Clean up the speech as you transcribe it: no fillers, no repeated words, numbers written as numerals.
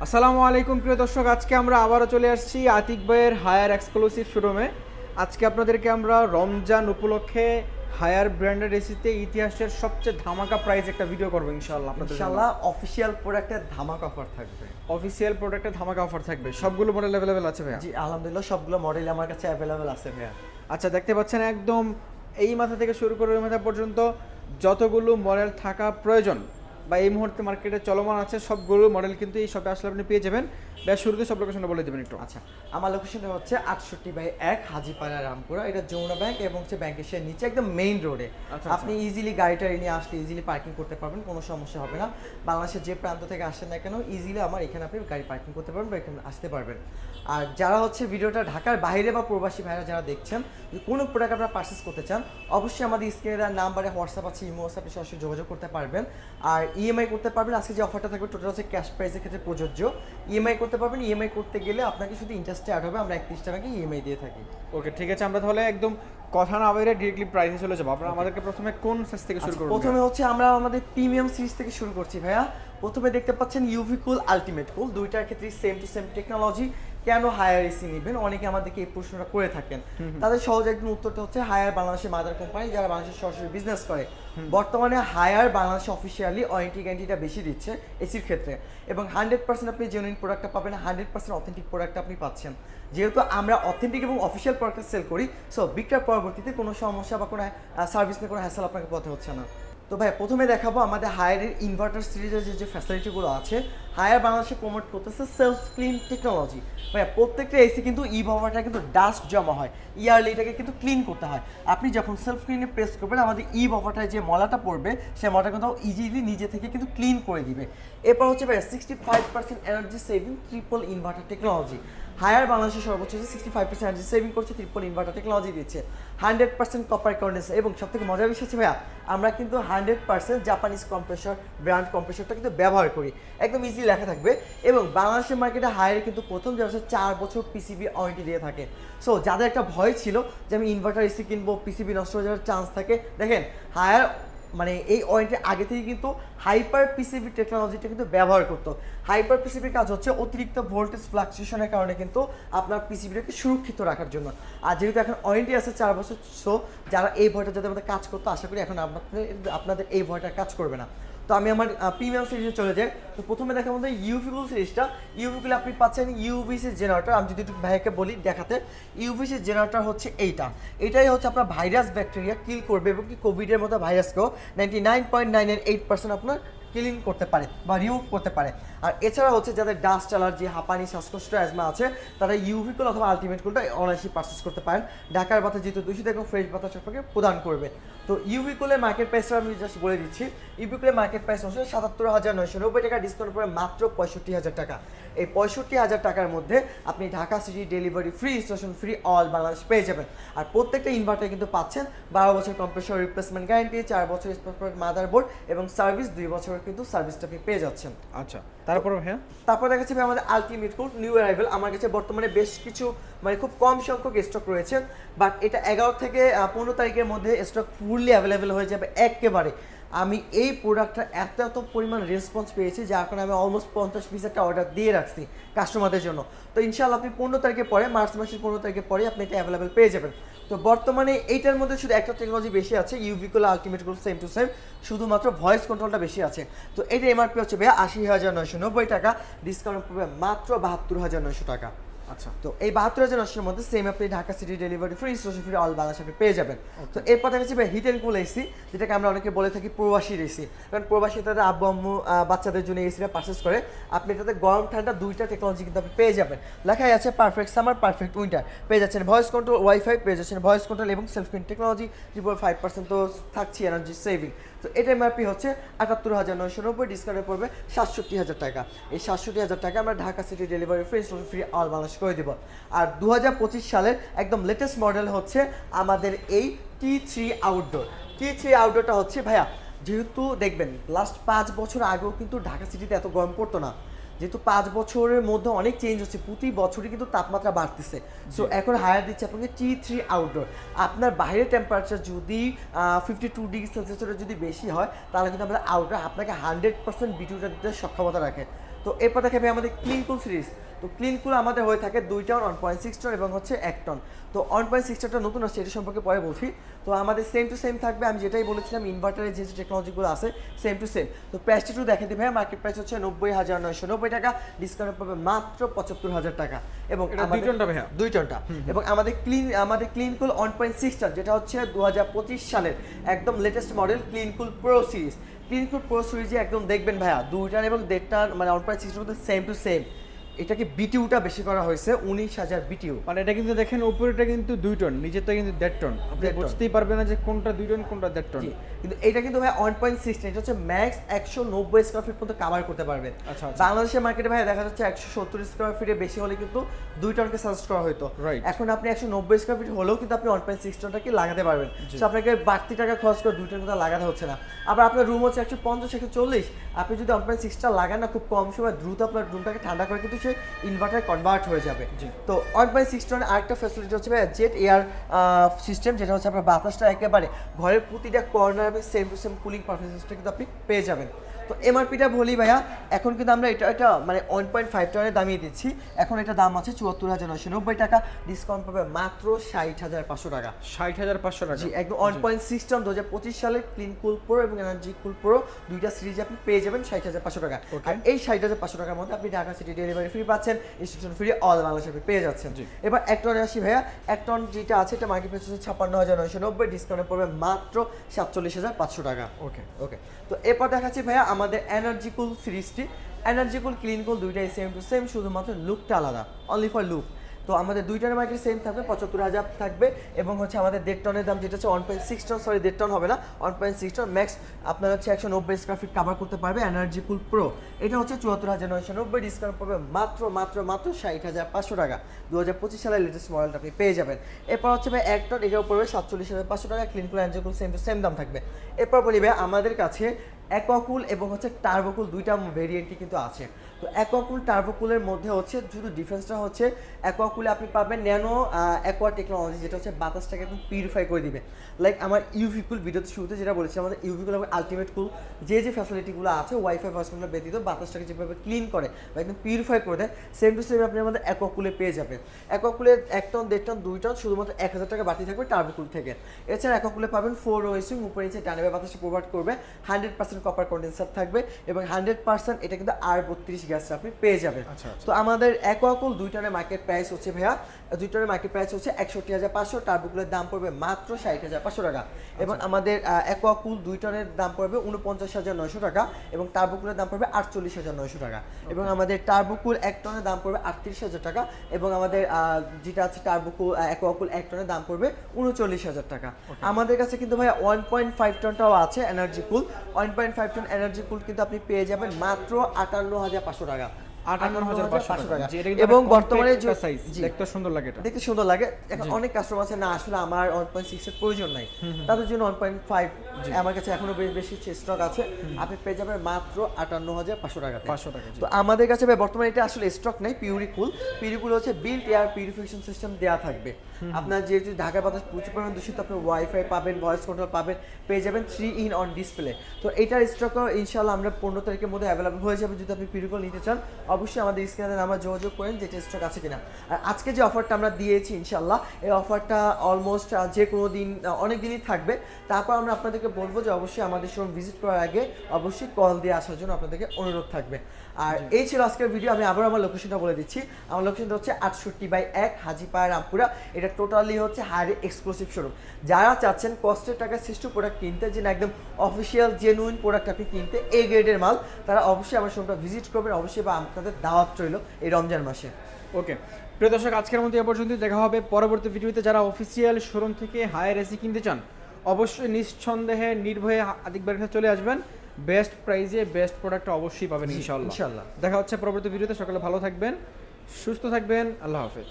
আসসালামু আলাইকুম প্রিয় দর্শক, আজকে আমরা আবারও চলে আসছি আতিক ভাইয়ের হায়ার এক্সক্লুসিভ শোরুমে। আজকে আপনাদেরকে আমরা রমজান উপলক্ষে হায়ার ব্র্যান্ডেড এসিতে ইতিহাসের সবচেয়ে ধামাকা প্রাইস একটা ভিডিও করবো ইনশাআল্লাহ। আপনাদের ইনশাআল্লাহ অফিশিয়াল প্রোডাক্টের ধামাকা অফার থাকবে। অফিসিয়াল প্রোডাক্টে ধামাকা অফার থাকবে। সবগুলো মডেল অ্যাভেলেবেল আছে ভাইয়া? জি আলহামদুলিল্লাহ সবগুলো মডেল আমার কাছে অ্যাভেলেবেল আছে ভাইয়া। আচ্ছা, দেখতে পাচ্ছেন একদম এই মাথা থেকে শুরু করে ওই মাথা পর্যন্ত যতগুলো মডেল থাকা প্রয়োজন বা এই মুহূর্তে মার্কেটে চলমান আছে সবগুলো মডেল কিন্তু এই শপে আসলে আপনি পেয়ে যাবেন। বেশ শুরুতে সব লোকেশনটা বলে দেবেন একটু। আচ্ছা, আমার লোকেশনটা হচ্ছে 68/1 হাজীপাড়া রামপুরা। এটা যমুনা ব্যাংক এবং হচ্ছে ব্যাংকের সে নিচে একদম মেইন রোডে। আপনি ইজিলি গাড়িটা নিয়ে আসলে ইজিলি পার্কিং করতে পারবেন, কোনো সমস্যা হবে না। বাংলাদেশের যে প্রান্ত থেকে আসেন না কেন ইজিলি আমার এখানে আপনি গাড়ি পার্কিং করতে পারবেন বা এখানে আসতে পারবেন। আর যারা হচ্ছে ভিডিওটা ঢাকার বাইরে বা প্রবাসী ভাইরা যারা দেখছেন, কোনো প্রোডাক্ট আপনারা পারচেস করতে চান, অবশ্যই আমাদের স্ক্রিনে নাম্বারে হোয়াটসঅ্যাপ আছে, ইমো আছে, আপনি সরাসরি যোগাযোগ করতে পারবেন। আর ইএমআই করতে পারবেন। আজকে যে অফারটা থাকবে টোটাল হচ্ছে ক্যাশ প্রাইসের ক্ষেত্রে প্রযোজ্য। ইএমআই করতে পারবেন। ইএমআই করতে গেলে আপনাকে শুধু ইন্টারেস্টে অ্যাড হবে, আমরা 31 টাকাকে ইএমআই দিয়ে থাকি। ওকে, ঠিক আছে। আমরা তাহলে একদম কথা না বাইরে ডিরেক্টলি প্রাইসে চলে যাবো। আপনারা আমাদেরকে প্রথমে কোন সাইজ থেকে শুরু করবেন? প্রথমে হচ্ছে আমরা আমাদের প্রিমিয়াম সিরিজ থেকে শুরু করছি ভাইয়া। প্রথমে দেখতে পাচ্ছেন ইউভি কুল, আলটিমেট কুল, দুইটার ক্ষেত্রে সেম টু সেম টেকনোলজি। কেন হায়ার এসি নেবেন, অনেকে আমাদেরকে এই প্রশ্নটা করে থাকেন। তাদের সহজ একদম উত্তরটা হচ্ছে হায়ার বাংলাদেশের মাদার কোম্পানি, যারা বাংলাদেশে সরাসরি বিজনেস করে। বর্তমানে হায়ার বাংলাদেশে অফিসিয়ালি ওয়ারেন্টি গ্যারান্টিটা বেশি দিচ্ছে এসির ক্ষেত্রে, এবং 100% আপনি জেনুইন প্রোডাক্টটা পাবেন, 100% অথেন্টিক প্রোডাক্টটা আপনি পাচ্ছেন। যেহেতু আমরা অথেন্টিক এবং অফিসিয়াল প্রোডাক্ট সেল করি, সো বিক্রয়ের পরবর্তীতে কোনো সমস্যা বা কোনো সার্ভিস নিয়ে কোনো হ্যাসেল আপনাকে পথে হচ্ছে না। তো ভাই প্রথমে দেখাবো আমাদের হায়ারের ইনভার্টার সিরিজের যে ফ্যাসিলিটিগুলো আছে। হায়ার বাংলাদেশে প্রমোট করতেছে সেলফ ক্লিন টেকনোলজি। ভাইয়া প্রত্যেকটা এসি কিন্তু বাবাটা কিন্তু ডাস্ট জমা হয়, ইয়ারলি এটাকে কিন্তু ক্লিন করতে হয়। আপনি যখন সেলফ ক্লিনে প্রেস করবেন, আমাদের বাবাটায় যে মলাটা পড়বে সেই মলাটা কিন্তু ইজিলি নিজে থেকে কিন্তু ক্লিন করে দিবে। এরপর হচ্ছে ভাই 65% energy saving triple inverter technology. Haier বাংলাদেশের সর্বোচ্চ 65% এনার্জি সেভিং করছে, ট্রিপল ইনভার্টার টেকনোলজি দিচ্ছে, 100% কপার কন্ডেন্সার, এবং সবথেকে মজার বিষয় হচ্ছে ভাইয়া আমরা কিন্তু 100% জাপানিজ কম্প্রেসর ব্র্যান্ড কম্প্রেসরটা কিন্তু ব্যবহার করি। একদম ইজি লেখা থাকবে। এবং বাংলাদেশের মার্কেটে হায়ারে কিন্তু প্রথম যারা 4 বছর পিসিবি ওয়ারেন্টি দিয়ে থাকে। সো যাদের একটা ভয় ছিল যে আমি ইনভার্টার এসি কিনবো, পিসিবি নষ্ট হয়ে যাওয়ার চান্স থাকে, দেখেন হায়ার মানে এই ওয়ারেন্টির আগে থেকে কিন্তু হাইপার পিসিবি টেকনোলজিটা কিন্তু ব্যবহার করতো। হাইপার পিসিবির কাজ হচ্ছে অতিরিক্ত ভোল্টেজ ফ্লাকচুয়েশনের কারণে কিন্তু আপনার পিসিবিটাকে সুরক্ষিত রাখার জন্য। আর যেহেতু এখন ওয়ারেন্টি আছে 4 বছর, সো যারা এই ভয়টা যাদের মধ্যে কাজ করতো, আশা করি এখন আপনাদের এই ভয়টা কাজ করবে না। তো আমি আমার প্রিমিয়াম সিরিজে চলে যাই। তো প্রথমে দেখা আমাদের ইউভিকুল সিরিজটা। ইউভিকুলে আপনি পাচ্ছেন ইউভিসি জেনারেটর। আমি যদি একটু ভাইয়াকে বলি দেখাতে, ইউভিসি জেনারেটর হচ্ছে এটাই হচ্ছে আপনার ভাইরাস ব্যাকটেরিয়া কিল করবে, এবং কি কোভিডের মতো ভাইরাসকেও 99.998% আপনার ক্লিন করতে পারে বা রিমুভ করতে পারে। আর এছাড়া হচ্ছে যাদের ডাস্ট অ্যালার্জি, হাঁপানি, শ্বাসকষ্ট, অ্যাজমা আছে, তারা ইউভিকুল অথবা আলটিমেট কুলটা অনায়াসে পারচেস করতে পারেন। ঢাকার বাতাস যেহেতু দূষিত এবং ফ্রেশ বাতাস আপনাকে প্রদান করবে। তো ইউভিকুলের মার্কেট প্রাইসটা আমি জাস্ট বলে দিচ্ছি। ইউভিকুলের মার্কেট প্রাইস হচ্ছে 77,990 টাকা, ডিসকাউন্ট করে মাত্র 65,000 টাকা। এই 65,000 টাকার মধ্যে আপনি Dhaka city delivery free, installation free, all Bangladesh পেয়ে যাবেন। আর প্রত্যেকটা ইনভার্টার কিন্তু পাচ্ছেন 12 বছর কম্প্রেসর রিপ্লেসমেন্ট গ্যারান্টি, 4 বছর স্পেয়ার মাদারবোর্ড, এবং সার্ভিস 2 বছরের কিন্তু সার্ভিসটা আপনি পেয়ে যাচ্ছেন। আচ্ছা, তারপর হ্যাঁ, তারপর দেখা যাচ্ছে আমাদের আলটিমেট কুল নিউ অ্যারাইভেল। আমার কাছে বর্তমানে বেশ কিছু মানে খুব কম সংখ্যক স্টক রয়েছে, বাট এটা 11 থেকে 15 তারিখের মধ্যে স্টক ফুললি অ্যাভেলেবেল হয়ে যাবে একেবারে। আমি এই প্রোডাক্টটা এত পরিমাণ রেসপন্স পেয়েছি, যার কারণে আমি অলমোস্ট 50 পিস একটা অর্ডার দিয়ে রাখছি কাস্টমারদের জন্য। তো ইনশাআল্লাহ আপনি 15 তারিখের পরে, মার্চ মাসের 15 তারিখের পরে আপনি এটা অ্যাভেলেবেল পেয়ে যাবেন। তো বর্তমানে এইটার মধ্যে শুধু একটা টেকনোলজি বেশি আছে, ইউভিকুল ultimate cool same to same, শুধুমাত্র ভয়েস কন্ট্রোলটা বেশি আছে। তো এটা এমআরপি হচ্ছে ভাইয়া 80,990 টাকা, ডিসকাউন্ট পড়বে মাত্র 72,900 টাকা। আচ্ছা, তো এই 72,900 মধ্যে সেম আপনি Dhaka city delivery free, installation free, all Bangladesh আপনি পেয়ে যাবেন। তো এরপর দেখা যাচ্ছে হিট অ্যান্ড কুল এসি, যেটাকে আমরা অনেকে বলে থাকি প্রবাসীর এসি, কারণ প্রবাসী তাদের আব্বু আম্মু বাচ্চাদের জন্য এসিটা পারচেস করে। আপনি এটাতে গরম ঠান্ডা দুইটা টেকনোলজি কিন্তু আপনি পেয়ে যাবেন। লেখাই আছে পারফেক্ট সামার, পারফেক্ট উইন্টার, পেয়ে যাচ্ছেন ভয়েস কন্ট্রোল, ওয়াইফাই পেয়ে যাচ্ছেন, ভয়েস কন্ট্রোল এবং সেলফ ক্লিন টেকনোলজি, 5% তো থাকছে এনার্জি সেভিং। তো এটা এমআরপি হচ্ছে 78,990, ডিসকাউন্টে পড়বে 67,000 টাকা। এই 67,000 টাকা আমরা Dhaka city delivery free, installation free, all Bangladesh করে দেব। আর 2025 সালের একদম লেটেস্ট মডেল হচ্ছে আমাদের এই T3 আউটডোর। T3 আউটডোরটা হচ্ছে ভাইয়া, যেহেতু দেখবেন লাস্ট 5 বছর আগেও কিন্তু ঢাকা সিটিতে এত গরম পড়তো না, যেহেতু 5 বছরের মধ্যে অনেক চেঞ্জ হচ্ছে, প্রতি বছরই কিন্তু তাপমাত্রা বাড়তেছে। সো এখন হায়ার দিচ্ছে আপনাকে T3 আউটডোর। আপনার বাইরের টেম্পারেচার যদি 52 ডিগ্রি সেলসিয়াসের যদি বেশি হয়, তাহলে কিন্তু আমাদের আউটডোর আপনাকে 100% বিটুটা দিতে সক্ষমতা রাখে। তো এরপর দেখে ভাই আমাদের ক্লিন কুল সিরিজ। তো ক্লিন কুল আমাদের হয়ে থাকে 2 টন, 1.6 টন এবং হচ্ছে 1 টন। তো 1.6 টনটা নতুন আসছে, এটা সম্পর্কে পরে বলছি। তো আমাদের সেম টু সেম থাকবে, আমি যেটাই বলেছিলাম ইনভার্টারের যে টেকনোলজিগুলো আছে সেম টু সেম। তো প্রাইসটা একটু দেখে দিই ভাই, মার্কেট প্রাইস হচ্ছে 90,990 টাকা, ডিসকাউন্ট পাবে মাত্র 75,000 টাকা। এবং এটা 2 টনটা ভাইয়া? 2 টনটা। এবং আমাদের ক্লিন কুল 1.6 টন, যেটা হচ্ছে 2025 সালের একদম লেটেস্ট মডেল ক্লিন কুল প্রো সিরিজ। ক্লিন কুল প্রো সিরিজে একদম দেখবেন ভাইয়া 2 টন এবং 1.5 টন, মানে 1.6 টন মধ্যে সেম টু সেম। এটাকে বিটিউটা বেশি করা হয়েছে, 19,000 বিটিউ। মানে এটা কিন্তু দেখেন উপরেটা কিন্তু 2 টন, নিচেরটা কিন্তু 1.5 টন। আপনি 1.5 টন। বুঝতেই পারবেন না যে কোনটা 2 টন কোনটা 1.5 টন। জি, কিন্তু এটা কিন্তু ভাই 1.6 টন, এটা হচ্ছে ম্যাক্স 190 স্কয়ার ফিট পর্যন্ত কভার করতে পারবে। আচ্ছা, আচ্ছা। বাংলাদেশের মার্কেটে ভাই দেখা যাচ্ছে 170 স্কয়ার ফিটের বেশি হলে কিন্তু 2 টনকে সাজেস্ট করা হতো। Right. এখন আপনি 190 স্কয়ার ফিট হলেও কিন্তু আপনি 1.6 টনটাকে লাগাতে পারবেন। সো আপনাকে বাড়তি টাকা খরচ করে 2 টন কিন্তু লাগাতে হচ্ছে না। আবার আপনার রুম হচ্ছে 150 140, আপনি যদি 1.6 টা লাগান না, খুব কম সময় দ্রুত আপনার রুমটাকে ঠান্ডা করে কিন্তু সে ইনভার্টার কনভার্ট হয়ে যাবে। তো 1.6 টনের আরেকটা ফ্যাসিলিটি হচ্ছে ভাই জেট এয়ার সিস্টেম, যেটা হচ্ছে আপনার বাতাসটা একেবারে ঘরের প্রতিটা কর্নার এবং সেম টু সেম কুলিং পারফরমেন্সটা কিন্তু আপনি পেয়ে যাবেন। তো এমআরপিটা বলি ভাইয়া, এখন কিন্তু আমরা এটা মানে 1.5 টনের দামিয়ে দিচ্ছি। এখন এটা দাম আছে 74,990 টাকা, ডিসকাউন্ট পাবে মাত্র 60,500 টাকা। 60,500 টাকা। জি, একদম 1.6 টন 2025 সালের ক্লিন কুল প্রো এবং এনার্জি কুল প্রো দুইটা সিরিজে আপনি পেয়ে যাবেন 60,500 টাকা। আর এই 60,500 টাকার মধ্যে আপনি ঢাকা সিটি ডেলিভারি ফ্রি পাচ্ছেন, ইনস্টলেশন ফ্রি অল বাংলাদেশে আপনি পেয়ে যাচ্ছেন। এবার 1 টনে আসি ভাইয়া, 1 টন যেটা আছে এটা মার্কেট প্রাইস হচ্ছে 56,990, ডিসকাউন্টে পড়বে মাত্র 47,500 টাকা। ওকে। ওকে, তো এরপর দেখাচ্ছি ভাইয়া আমাদের এনার্জি কুল সিরিজটি। এনার্জি কুল ক্লিন কুল দুইটাই সেম টু সেম, শুধুমাত্র লুকটা আলাদা, অনলি ফর লুক। তো আমাদের 2 টনের মার্কেট সেম থাকবে, 75,000 থাকবে। এবং হচ্ছে আমাদের 1.5 টনের দাম যেটা হচ্ছে 1.6 টন, সরি 1.5 টন হবে না, 1.6 টন ম্যাক্স আপনার হচ্ছে 190 স্কয়ার ফিট কভার করতে পারবে এনার্জি কুল প্রো। এটা হচ্ছে 74,990, ডিসকাউন্ট পাবে মাত্র মাত্র মাত্র 60,500 টাকা। 2025 সালের লেটেস্ট মডেলটা আপনি পেয়ে যাবেন। এরপর হচ্ছে ভাই 1 টন, এটাও পড়বে 47,500 টাকা, clean cool energy cool same to same দাম থাকবে। এরপর বলি ভাই আমাদের কাছে অ্যাকোয়াকুল এবং হচ্ছে টার্বোকুল দুইটা ভেরিয়েন্টই কিন্তু আছে। তো অ্যাকোয়াকুল টার্বোকুলের মধ্যে হচ্ছে শুধু ডিফারেন্সটা হচ্ছে অ্যাকোয়াকুলে আপনি পাবেন ন্যানো অ্যাকোয়া টেকনোলজি, যেটা হচ্ছে বাতাসটাকে একদম পিউরিফাই করে দিবে। লাইক আমার ইউভি কুল ভিডিওতে শুরুতে যেটা বলেছি, আমাদের ইউভি কুল এবং আলটিমেট কুল যে ফ্যাসিলিটিগুলো আছে ওয়াইফাই ভার্সনগুলো ব্যতীত বাতাসটাকে যেভাবে ক্লিন করে বা একদম পিউরিফাই করে দেয়, সেম টু সেম আপনি আমাদের অ্যাকোয়াকুলে পেয়ে যাবেন। অ্যাকোয়াকুলের 1 টন 1.5 টন 2 টন শুধুমাত্র 1,000 টাকা বাড়তি থাকবে টার্বোকুল থেকে। এছাড়া অ্যাকোয়াকুলে পাবেন 4 ওয়েসিং, উপরে নিচে ডানে বাতাসে প্রোভাইড করবে, 100% কপার কন্ডেন্সার থাকবে এবং 100% এটা কিন্তু R32 গ্যাস আপনি পেয়ে যাবেন। তো আমাদের অ্যাকোয়াকুল 2 টনের মার্কেট প্রাইস হচ্ছে ভাইয়া, 2 টনের মার্কেট প্রাইস হচ্ছে 61,500, টার্বোকুলের দাম পড়বে মাত্র 60,500 টাকা। এবং আমাদের অ্যাকোয়াকুল 2 টনের দাম পড়বে 49,900 টাকা এবং টার্বোকুলের দাম পড়বে 48,900 টাকা। এবং আমাদের টার্বোকুল 1 টনের দাম পড়বে 38,000 টাকা এবং আমাদের যেটা আছে টার্বোকুল অ্যাকোয়াকুল 1 টনের দাম পড়বে 39,000 টাকা। আমাদের কাছে কিন্তু ভাইয়া 1.5 টনটাও আছে energy cool. 1.5 ton energy cool কিন্তু আপনি পেয়ে যাবেন মাত্র 58,500 টাকা। 58,500 টাকা। এবং বর্তমানে দেখতে সুন্দর লাগে, এটা দেখতে সুন্দর লাগে। এখন অনেক কাস্টমার আছে না আসলে আমার 1.6 এর প্রয়োজন নাই, তাদের জন্য 1.5 আমার কাছে এখনো বেশি স্টক আছে, আপনি পেয়ে যাবেন মাত্র 58,500 টাকা। 500 টাকা। তো আমাদের কাছে ভাই বর্তমানে এটা আসলে স্টক নেই, পিউরিকুল হচ্ছে বিল্ট এয়ার পিউরিফিকেশন সিস্টেম দেওয়া থাকবে। আপনার যেহেতু ঢাকার বাতাস প্রচুর পরিমাণ দূষিত, আপনি ওয়াইফাই পাবেন, ভয়েস কন্ট্রোল পাবেন, পেয়ে যাবেন 3 in 1 ডিসপ্লে। তো এটার স্টকও ইনশাআল্লাহ আমরা 15 তারিখের মধ্যে অ্যাভেলেবল হয়ে যাবে। যদি আপনি পিউরিকুল নিতে চান অবশ্যই আমাদের স্ক্রিনে নাম্বার যোগাযোগ করেন যেটা স্টক আছে কিনা। আর আজকে যে অফারটা আমরা দিয়েছি ইনশাআল্লাহ, এই অফারটা অলমোস্ট যে কোনো দিন অনেক দিনই থাকবে। তারপর আমরা আপনাদেরকে বলবো যে অবশ্যই আমাদের শোরুম ভিজিট করার আগে অবশ্যই কল দিয়ে আসার জন্য আপনাদেরকে অনুরোধ থাকবে। আর এই ছিল আজকের ভিডিও। আমি আবার আমার লোকেশনটা বলে দিচ্ছি। আমার লোকেশনটা হচ্ছে 68/1 হাজীপাড়া রামপুরা। এটা টোটালি হচ্ছে হায়ার এক্সক্লুসিভ শোরুম। যারা চাচ্ছেন কষ্টের টাকায় শ্রেষ্ঠ প্রোডাক্ট কিনতে, যে একদম অফিসিয়াল জেনুইন প্রোডাক্ট আপনি কিনতে, এ গ্রেডের মাল, তারা অবশ্যই আমার শোরুমটা ভিজিট করবেন। অবশ্যই বা আপনাদের দাওয়াত রইল এই রমজান মাসে। ওকে প্রিয় দর্শক, আজকের মতো এ পর্যন্তই। দেখা হবে পরবর্তী ভিডিওতে। যারা অফিসিয়াল শোরুম থেকে হায়ার এসি কিনতে চান অবশ্যই নিঃসন্দেহে নির্ভয়ে আতিক ভাইয়ের কাছে চলে আসবেন। বেস্ট প্রাইসে বেস্ট প্রোডাক্ট অবশ্যই পাবেন ইনশাআল্লাহ। দেখা হচ্ছে পরবর্তী ভিডিওতে। সকলে ভালো থাকবেন, সুস্থ থাকবেন। আল্লাহ হাফেজ।